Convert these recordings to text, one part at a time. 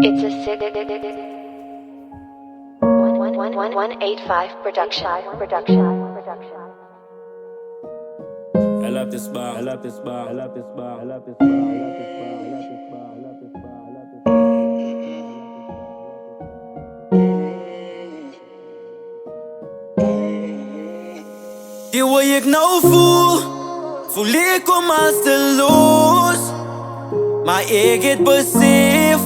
It's a 185 production. I love this bar, I love this bar, I love this bar, I love this bar, I love this bar, I love this bar, I love this bar, I love this bar. Die hoe ek nou voel ek om asteloos. Maar ek het besef,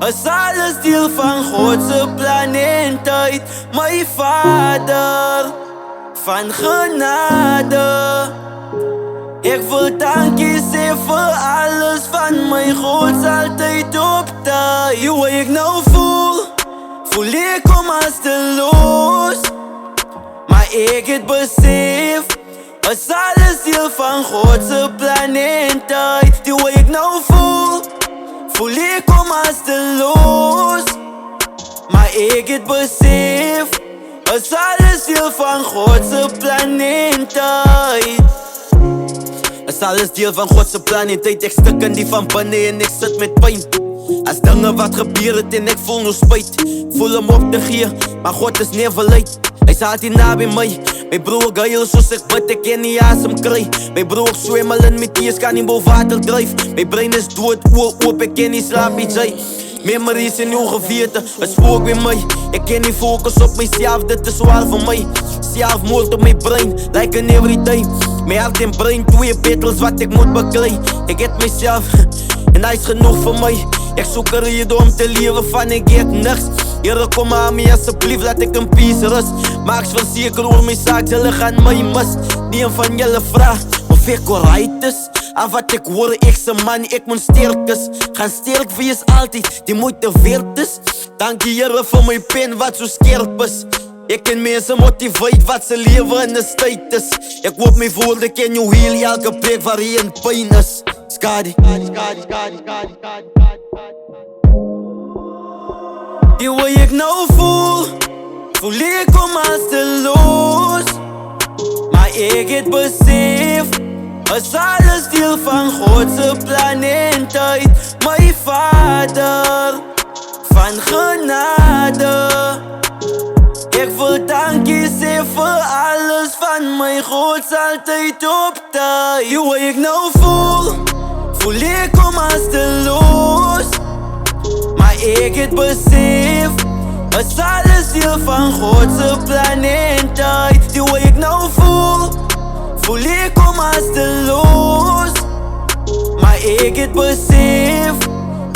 is alles deel van Godse plan en tyd. My Vader, van genade. Ek wil dankie sê vir alles van my God's altyd op tyd. Die hoe ek nou voel ek om asteloos. Maar ek het besef, is alles deel van Godse plan en tyd. Die hoe ek nou voel ek om asteloos. Maar ek het besef, is alles deel van Godse plan en tyd. Is alles deel van Godse plan en tyd. Ek stik in die van binne en ek sit met pyn. As dinge wat gebeur het en ek voel nou spyt. Voel om op te gee, maar God is never late. Hy staat hier na by my. My broer geil soos ek bid, ek kan nie asem kry. My broer swem al in my tears, kan nie bo water dryf. My brein is dood, oop, ek kan nie slaap nie jy. Memories en jou gewete, is spook by my. Ek kan nie focus op myself, dit is zwaar vir my. Selfmoord op my brein, like an everyday. My hart en brein, twee battles wat ek moet beklei. Ek het myself, en hy is genoeg vir my. Ek soek een rede om te lewe van ek het niks. Here kom aan my asseblief, laat ek in peace rust. Maar ek is verseker oor my saak, julle gaan my mis. Nie een van julle vraag of ek alright is. Af wat ek hoor, ek's een man, ek moet sterk is. Gaan sterk wees altyd, die moeite werd is. Dankie Here vir my pen wat so skerp is. Ek kan mense motiveer wat se lewe in 'n tyd is. Ek hoop my woorde kan jou heal elke plek waar jy in pyn is. Skadi. Die hoe ek nou voel ek om asteloos. Maar ek het besef, is alles deel van Godse plan en tyd. My Vader, van genade. Ek wil dankie sê vir alles van my God's altyd op tyd. Die hoe ek nou voel ek om asteloos. Maar ek het besef, is alles deel van Godse plan en tyd. Die hoe ek nou voel ek om asteloos. Maar ek het besef,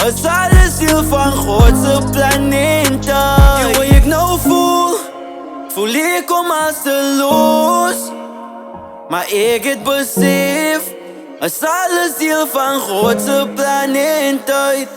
is alles deel van Godse plan en tyd. Die hoe ek nou voel ek om asteloos. Maar ek het besef, is alles deel van Godse plan en tyd.